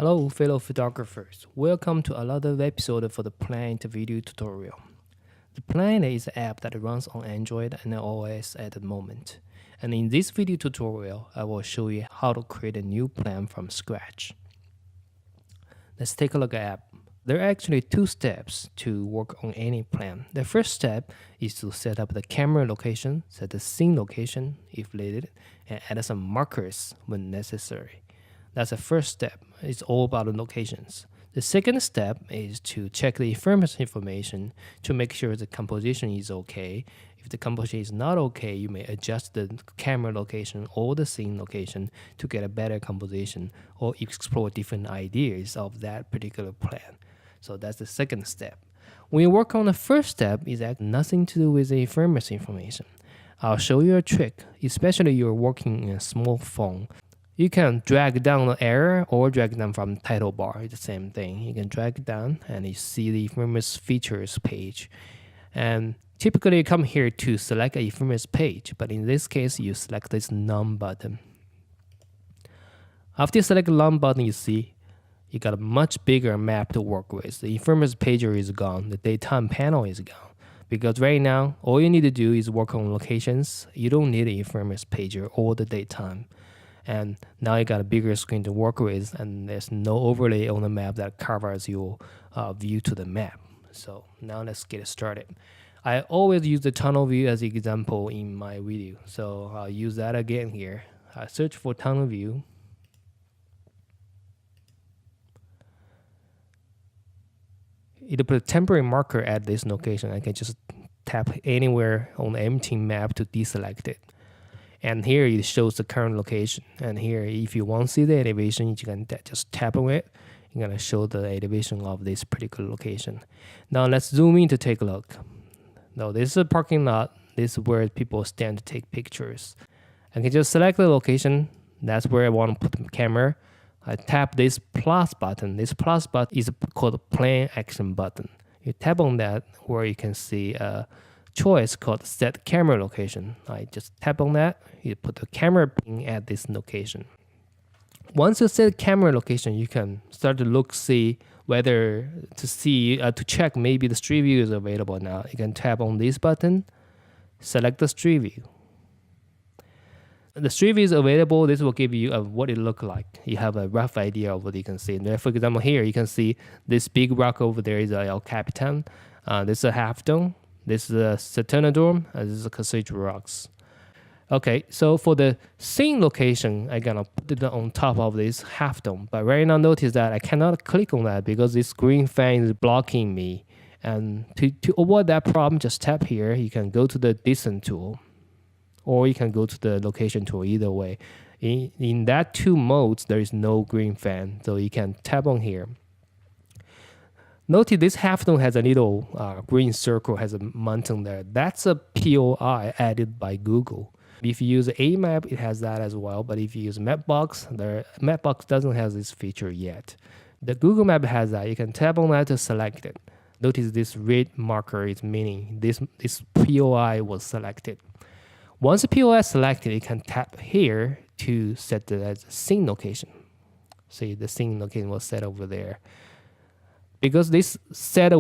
Hello fellow photographers, welcome to another episode for the Planit video tutorial. The Planit is an app that runs on Android and iOS at the moment. And in this video tutorial, I will show you how to create a new plan from scratch. Let's take a look at the app. There are actually two steps to work on any plan. The first step is to set up the camera location, set the scene location if needed, and add some markers when necessary. That's the first step. It's all about the locations. The second step is to check the information to make sure the composition is okay. If the composition is not okay, you may adjust the camera location or the scene location to get a better composition or explore different ideas of that particular plan. So that's the second step. When you work on the first step, it's nothing to do with the information. I'll show you a trick, especially you're working in a small phone. You can drag down the error or drag down from title bar. It's the same thing. You can drag it down and you see the famous features page. And typically you come here to select a famous page, but in this case you select this none button. After you select the none button, you see you got a much bigger map to work with. The famous pager is gone. The daytime panel is gone. Because right now, all you need to do is work on locations. You don't need a famous pager or the daytime. And now you got a bigger screen to work with, and there's no overlay on the map that covers your view to the map. So now let's get started. I always use the tunnel view as an example in my video, so I'll use that again here. I search for tunnel view. It'll put a temporary marker at this location. I can just tap anywhere on the empty map to deselect it. And here it shows the current location. And here, if you want to see the elevation, you can just tap on it. You're going to show the elevation of this particular location. Now let's zoom in to take a look. Now this is a parking lot. This is where people stand to take pictures. I can just select the location. That's where I want to put the camera. I tap this plus button. This plus button is called the plan action button. You tap on that where you can see a choice called set camera location. I just tap on that. You put the camera pin at this location. Once you set camera location, you can start to see whether to check maybe the street view is available now. You can tap on this button, select the street view. The street view is available. This will give you what it looks like. You have a rough idea of what you can see. And there, for example, here you can see this big rock over there is El Capitan. This is a half dome. This is a Saturnodome. This is a Cathedral Rocks. Okay, so for the scene location, I'm gonna put it on top of this half dome. But right now, notice that I cannot click on that because this green fan is blocking me. And to avoid that problem, just tap here. You can go to the distance tool, or you can go to the location tool. Either way, in that two modes, there is no green fan, so you can tap on here. Notice this half dome has a little green circle, has a mountain there. That's a POI added by Google. If you use a map, it has that as well. But if you use Mapbox, the Mapbox doesn't have this feature yet. The Google Map has that. You can tap on that to select it. Notice this red marker is meaning this POI was selected. Once the POI is selected, you can tap here to set it as a scene location. See, the scene location was set over there. Because this set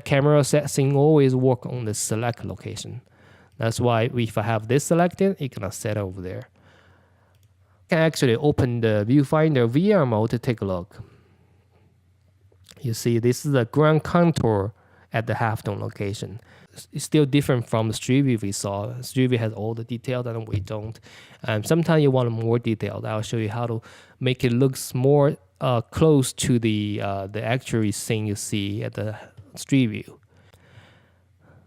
camera, set scene always work on the select location. That's why if I have this selected, it's gonna set over there. I can actually open the viewfinder VR mode to take a look. You see, this is the ground contour at the half dome location. It's still different from the street view we saw. Street view has all the details and we don't. Sometimes you want more detailed. I'll show you how to make it look more close to the actual scene you see at the street view.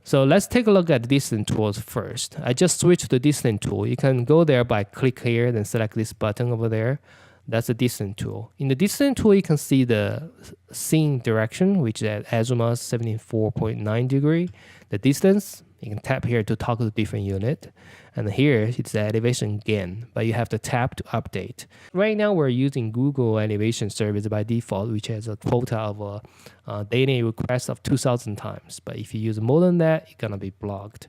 So let's take a look at the distance tools first. I just switched to the distance tool. You can go there by click here, then select this button over there. That's the distance tool. In the distance tool, you can see the scene direction, which is at azimuth 74.9 degree. The distance, you can tap here to toggle the different unit. And here it's the elevation again, but you have to tap to update. Right now we're using Google Elevation Service by default, which has a quota of a daily request of 2,000 times. But if you use more than that, it's gonna be blocked.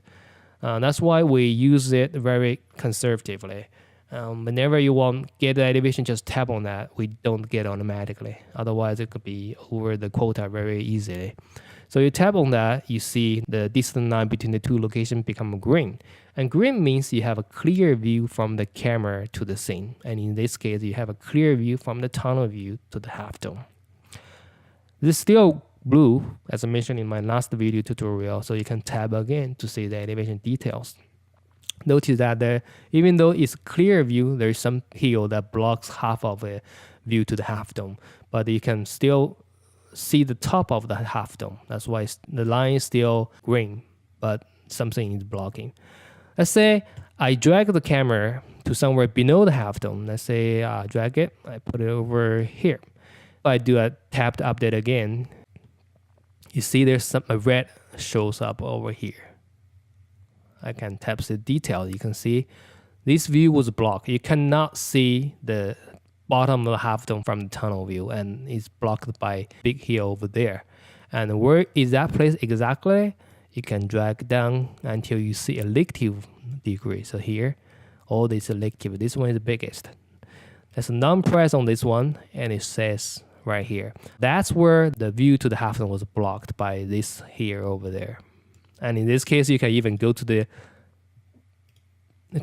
That's why we use it very conservatively. Whenever you want get the elevation, just tap on that. We don't get automatically. Otherwise, it could be over the quota very easily. So you tap on that, you see the distance line between the two locations become green. And green means you have a clear view from the camera to the scene. And in this case, you have a clear view from the tunnel view to the half dome. This is still blue, as I mentioned in my last video tutorial, so you can tap again to see the elevation details. Notice that even though it's clear view, there is some hill that blocks half of a view to the half dome, but you can still see the top of the half dome. That's why the line is still green, but something is blocking. Let's say I drag the camera to somewhere below the half dome. Let's say I drag it, I put it over here. If I do a tap to update again, you see there's a red shows up over here. I can tap the detail. You can see this view was blocked. You cannot see the bottom of the half dome from the tunnel view, and it's blocked by big hill over there. And where is that place exactly? You can drag down until you see elective degree. So here, all this elective. This one is the biggest. There's a non-press on this one, and it says right here. That's where the view to the half dome was blocked by this here over there. And in this case, you can even go to the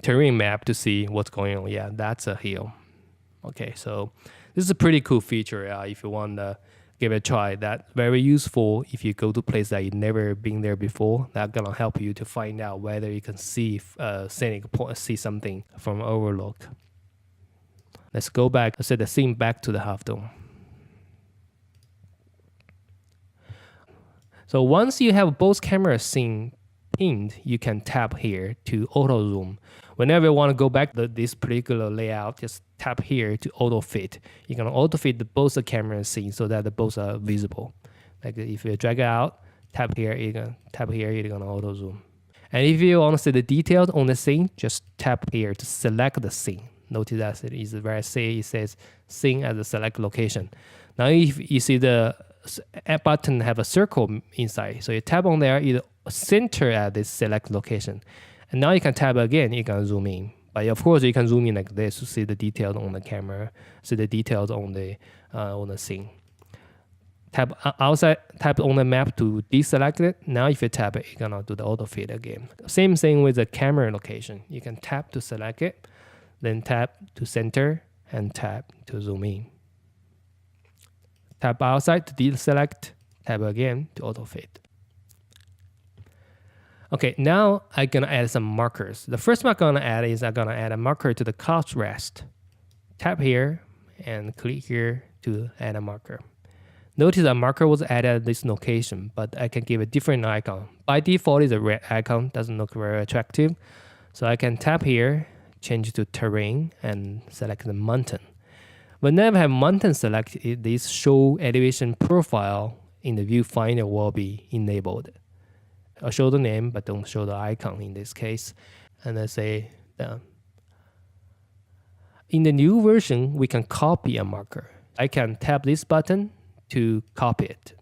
terrain map to see what's going on. Yeah, that's a hill. Okay, so this is a pretty cool feature if you want to give it a try. That's very useful if you go to a place that you've never been there before. That's going to help you to find out whether you can see scenic point, see something from overlook. Let's go back, let's set the scene back to the half dome. So once you have both cameras scene pinned, you can tap here to auto zoom. Whenever you want to go back to this particular layout, just tap here to auto fit. You can auto fit both the camera scene so that both are visible. Like if you drag it out, tap here, you're gonna auto zoom. And if you want to see the details on the scene, just tap here to select the scene. Notice that it is where I say it says scene as a select location. Now if you see the add button have a circle inside, so you tap on there, you center at this select location, and now you can tap again, you can zoom in. But of course you can zoom in like this to see the details on the camera, see the details on the scene. Tap outside, tap on the map to deselect it. Now if you tap it, you're gonna do the auto fit again. Same thing with the camera location. You can tap to select it, then tap to center, and tap to zoom in. Tap outside to deselect, tap again to auto fit. Okay, now I'm gonna add some markers. The first marker I'm gonna add is I'm gonna add a marker to the couch rest. Tap here and click here to add a marker. Notice a marker was added at this location, but I can give a different icon. By default, it's a red icon, doesn't look very attractive. So I can tap here, change to terrain, and select the mountain. Whenever I have mountain selected, this show elevation profile in the viewfinder will be enabled. I'll show the name, but don't show the icon in this case. And I say done. In the new version, we can copy a marker. I can tap this button to copy it.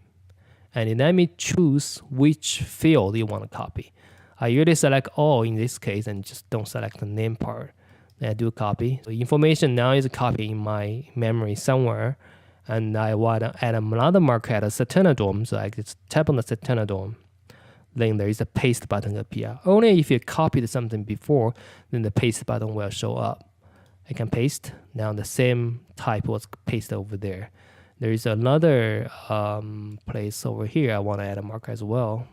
And then let me choose which field you want to copy. I usually select all in this case and just don't select the name part. Then I do copy. So information now is copied in my memory somewhere. And I want to add another marker at a Saturnodome. So I just tap on the Saturnodome. Then there is a paste button appear. Only if you copied something before, then the paste button will show up. I can paste. Now the same type was pasted over there. There is another place over here I want to add a marker as well,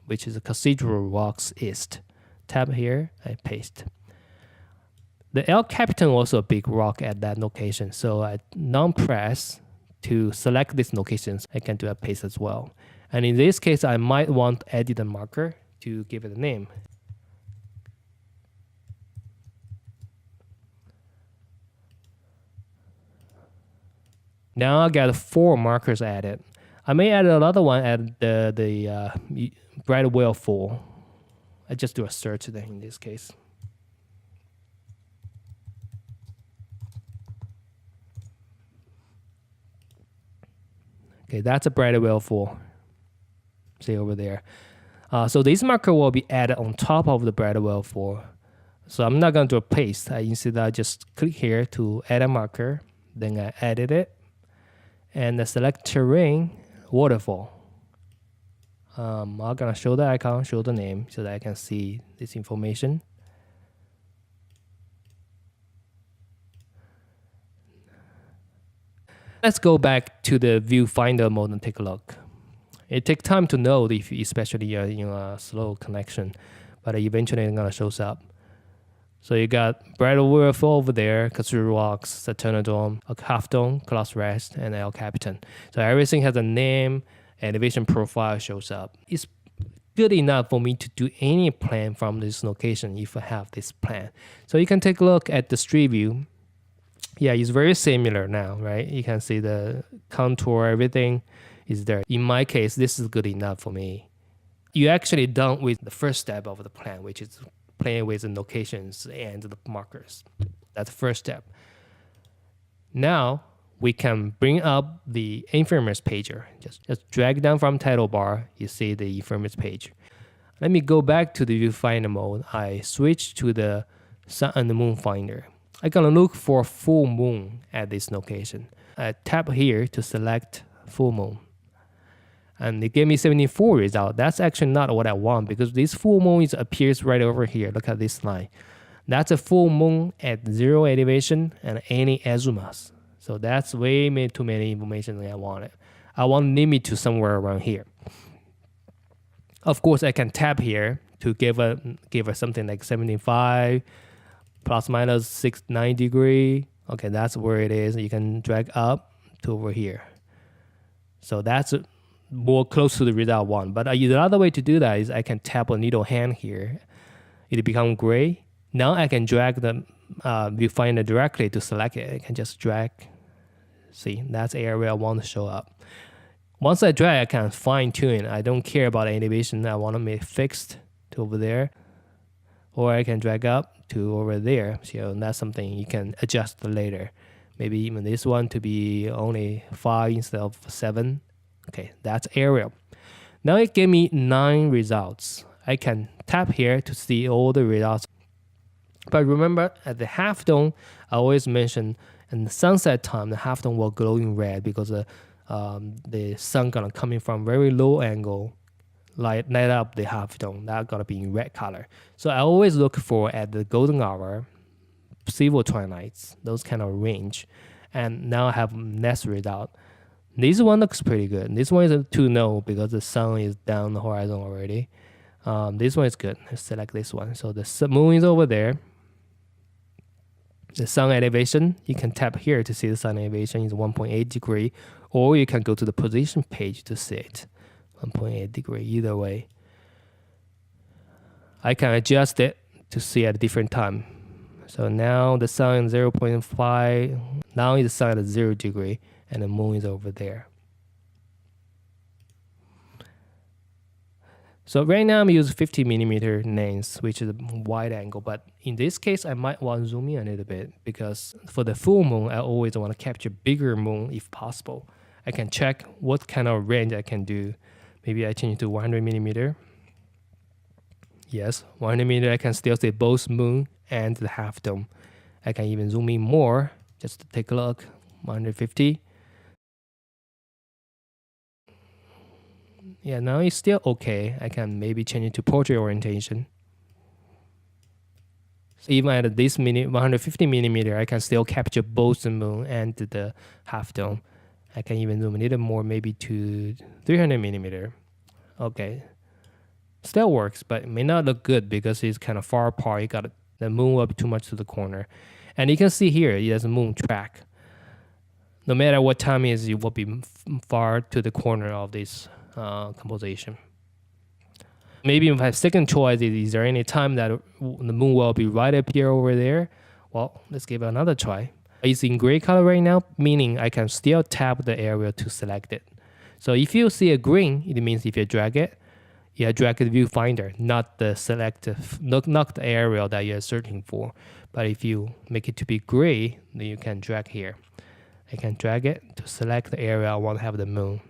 which is a Cathedral Rocks East. Tap here, I paste. The El Capitan also a big rock at that location, so I non-press to select these locations. I can do a paste as well. And in this case, I might want to edit a marker to give it a name. Now I got 4 markers added. I may add another one at the Bright Whale 4. I just do a search then in this case. Okay, that's a Bright Whale 4. See over there. So this marker will be added on top of the Bright Whale 4. So I'm not going to do a paste. Instead, I just click here to add a marker. Then I edit it. And I select terrain, waterfall. I'm going to show the icon, show the name so that I can see this information. Let's go back to the viewfinder mode and take a look. It takes time to load, if especially you're in a slow connection, but eventually it's gonna show up. So you got Bright Waterfall over there, Katsuri Rocks, Saturnodome, Half Dome, Class Rest, and El Capitan. So everything has a name, elevation profile shows up. It's good enough for me to do any plan from this location if I have this plan. So you can take a look at the street view. Yeah, it's very similar now, right? You can see the contour, everything is there. In my case, this is good enough for me. You're actually done with the first step of the plan, which is playing with the locations and the markers. That's the first step. Now we can bring up the infamous pager. Just drag down from title bar, you see the infamous page. Let me go back to the viewfinder mode. I switch to the sun and the moon finder. I'm gonna look for full moon at this location. I tap here to select full moon. And it gave me 74 result. That's actually not what I want because this full moon appears right over here. Look at this line. That's a full moon at 0 elevation and any azumas. So that's way too many information than I wanted. I want to limit to somewhere around here. Of course, I can tap here to give her something like 75 plus minus 9 degree. Okay, that's where it is. You can drag up to over here. So that's more close to the result one. But the other way to do that is I can tap a needle hand here. It becomes gray. Now I can drag the viewfinder directly to select it. I can just drag. See, that's the area I want to show up. Once I drag, I can fine tune. I don't care about elevation. I want to make it fixed to over there. Or I can drag up to over there. So that's something you can adjust later. Maybe even this one to be only 5 instead of 7. Okay, that's aerial. Now it gave me 9 results. I can tap here to see all the results. But remember, at the half dome, I always mention in the sunset time, the half dome will glow in red because the sun gonna come in from very low angle, light up the half dome. That gonna be in red color. So I always look for at the golden hour, silver twilights, those kind of range. And now I have next result. This one looks pretty good. This one is too low because the sun is down the horizon already. This one is good. Let's select this one. So the moon is over there. The sun elevation, you can tap here to see the sun elevation is 1.8 degree, or you can go to the position page to see it. 1.8 degree, either way. I can adjust it to see at a different time. So now the sun is 0.5. Now the sun is 0 degree. And the moon is over there. So right now I'm using 50mm lens, which is a wide angle. But in this case, I might want to zoom in a little bit because for the full moon, I always want to capture bigger moon if possible. I can check what kind of range I can do. Maybe I change it to 100mm. Yes, 100mm, I can still see both moon and the half dome. I can even zoom in more just to take a look. 150. Yeah, now it's still okay. I can maybe change it to portrait orientation. So even at this 150mm, I can still capture both the moon and the half dome. I can even zoom a little more, maybe to 300mm. Okay, still works, but it may not look good because it's kind of far apart. The moon will be too much to the corner. And you can see here, it has a moon track. No matter what time it is, it will be far to the corner of this composition. Maybe if I have second choice, is there any time that the moon will be right up here over there? Well, let's give it another try. It's in gray color right now, meaning I can still tap the area to select it. So if you see a green, it means if you drag it, you drag the viewfinder, not the selective, not the area that you're searching for. But if you make it to be gray, then you can drag here. I can drag it to select the area I want to have the moon.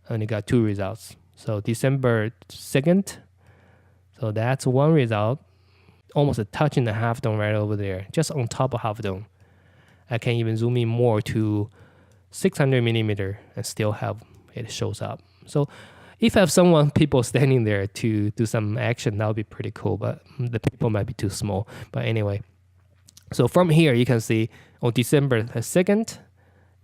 I only got 2 results. So December 2nd. So that's one result. almost touching the half dome right over there, just on top of half dome. I can even zoom in more to 600 millimeter and still have it shows up. So if I have people standing there to do some action, that would be pretty cool, but the people might be too small. But anyway, so from here, you can see on December 2nd,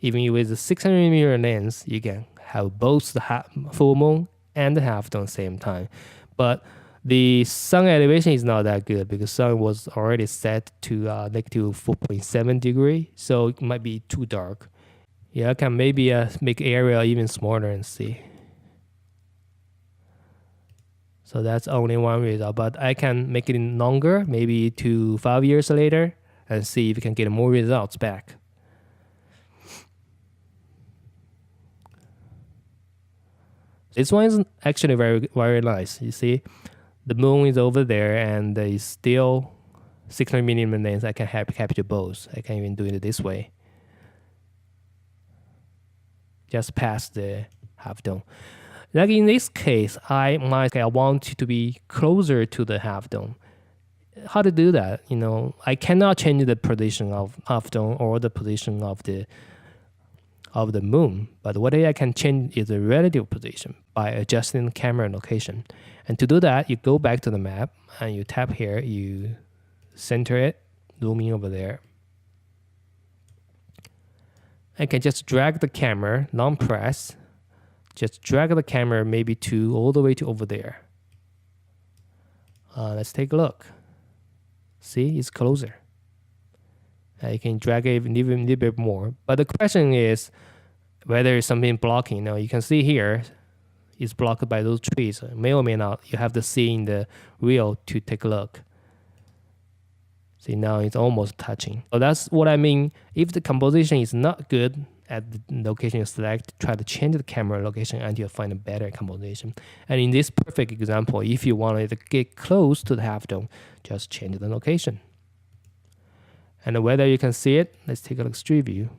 even with the 600 millimeter lens, you can have both the full moon and the half dome at the same time. But the sun elevation is not that good because sun was already set to negative 4.7 degree, so it might be too dark. Yeah, I can maybe make area even smaller and see. So that's only one result, but I can make it longer, maybe to 5 years later, and see if we can get more results back. This one is actually very, very nice. You see, the moon is over there, and it's still 600 millimeter lens. I can capture both. I can even do it this way, just past the half dome. Like in this case, I want to be closer to the half dome. How to do that? I cannot change the position of half dome or the position of the moon, but what I can change is the relative position by adjusting the camera location. And to do that, you go back to the map and you tap here, you center it, zoom in over there. I can just drag the camera, long press, just drag the camera maybe all the way to over there. Let's take a look. See, it's closer. You can drag it even a little bit more. But the question is whether it's something blocking. You can see here, it's blocked by those trees. May or may not. You have to see in the wheel to take a look. See, now it's almost touching. So that's what I mean. If the composition is not good at the location you select, try to change the camera location until you find a better composition. And in this perfect example, if you wanted to get close to the half dome, just change the location. And whether you can see it, let's take a look at street view.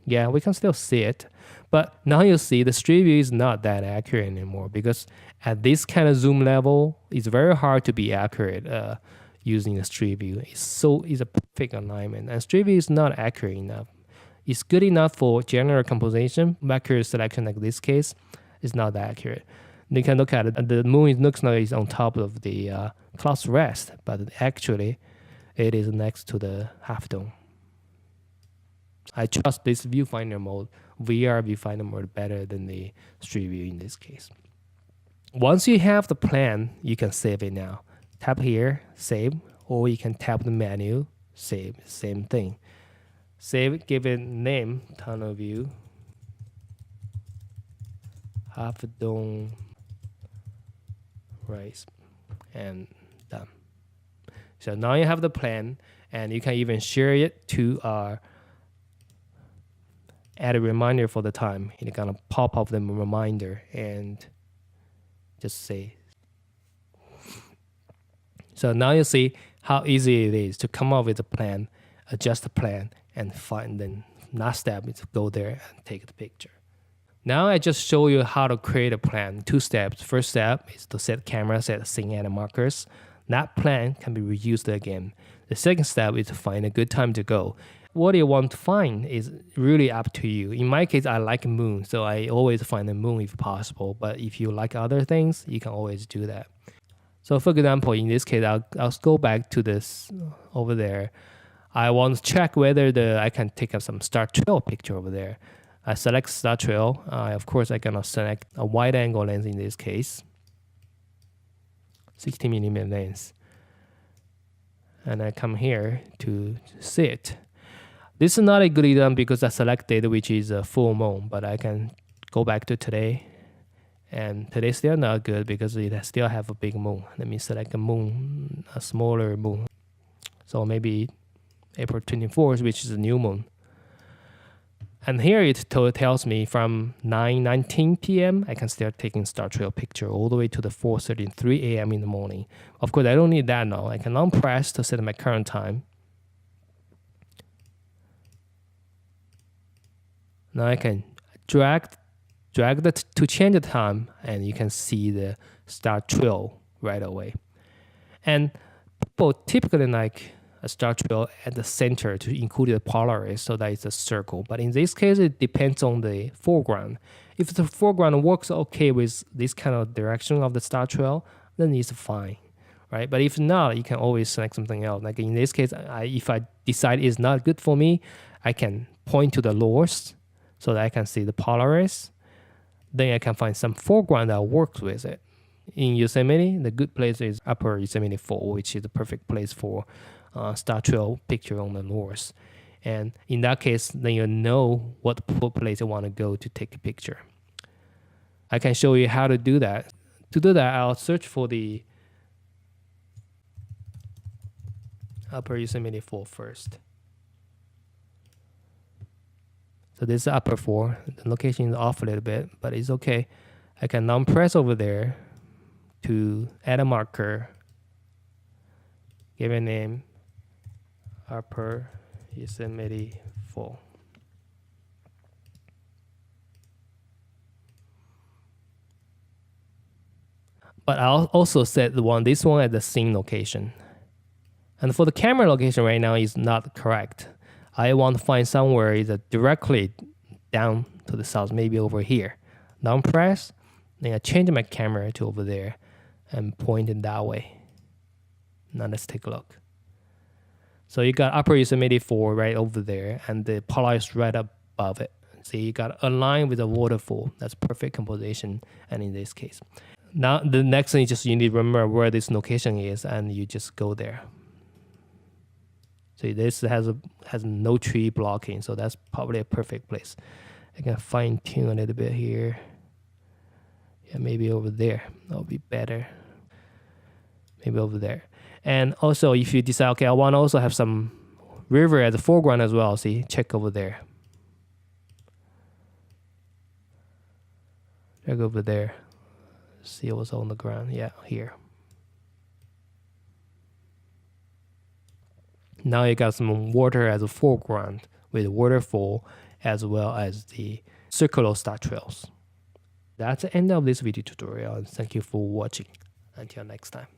Yeah, we can still see it. But now you see the street view is not that accurate anymore because at this kind of zoom level, it's very hard to be accurate using the street view. It's a perfect alignment. And street view is not accurate enough. It's good enough for general composition. Accurate selection like this case is not that accurate. You can look at it. The moon looks like it's on top of the cloud's rest, but actually it is next to the half dome. I trust this viewfinder mode, VR viewfinder mode, better than the street view in this case. Once you have the plan, you can save it now. Tap here, save, or you can tap the menu, save, same thing. Save, give it name, tunnel view, half dome, rise, and done. So now you have the plan, and you can even share it to add a reminder for the time. You're gonna pop up the reminder and just say. So now you see how easy it is to come up with a plan, adjust the plan, and find the last step is to go there and take the picture. Now I just show you how to create a plan. 2 steps. First step is to set camera, set scene edit markers. That plan can be reused again. The second step is to find a good time to go. What you want to find is really up to you. In my case, I like moon, so I always find the moon if possible. But if you like other things, you can always do that. So for example, in this case, I'll go back to this over there. I want to check whether I can take up some star trail picture over there. I select star trail. Of course, I cannot select a wide angle lens in this case. 60mm lens. And I come here to see it. This is not a good example because I selected which is a full moon, but I can go back to today. And today still not good because it still have a big moon. Let me select a moon, a smaller moon. So maybe April 24th, which is a new moon. And here it tells me from 9:19 p.m. I can start taking star trail picture all the way to the 4:33 a.m. in the morning. Of course, I don't need that now. I can long press to set my current time. Now I can drag to change the time, and you can see the star trail right away. And people typically like a star trail at the center to include the Polaris so that it's a circle. But in this case, it depends on the foreground. If the foreground works okay with this kind of direction of the star trail, then it's fine, right? But if not, you can always select something else. Like in this case, if I decide it's not good for me, I can point to the lowest so that I can see the Polaris. Then I can find some foreground that works with it. In Yosemite, the good place is Upper Yosemite Fall, which is the perfect place for star trail picture on the north. And in that case, then you know what place you want to go to take a picture. I can show you how to do that. To do that, I'll search for the Upper Yosemite Fall first. So this is Upper Fall. The location is off a little bit, but it's okay. I can now press over there to add a marker, give a name, Upper Yosemite Fall. But I'll also set this one at the scene location. And for the camera location right now is not correct. I want to find somewhere either directly down to the south, maybe over here. Down press, then I change my camera to over there and point it that way. Now let's take a look. So you got Upper Yosemite Fall right over there and the Polaris right above it. See, you got a line with a waterfall. That's perfect composition, and in this case. Now the next thing is just you need to remember where this location is and you just go there. See, this has no tree blocking, so that's probably a perfect place. I can fine tune a little bit here. Yeah, maybe over there. That'll be better. Maybe over there. And also, if you decide, okay, I want to also have some river at the foreground as well. See, check over there. Check over there. See what's on the ground. Yeah, here. Now you got some water as a foreground with waterfall as well as the circular star trails. That's the end of this video tutorial, and thank you for watching. Until next time.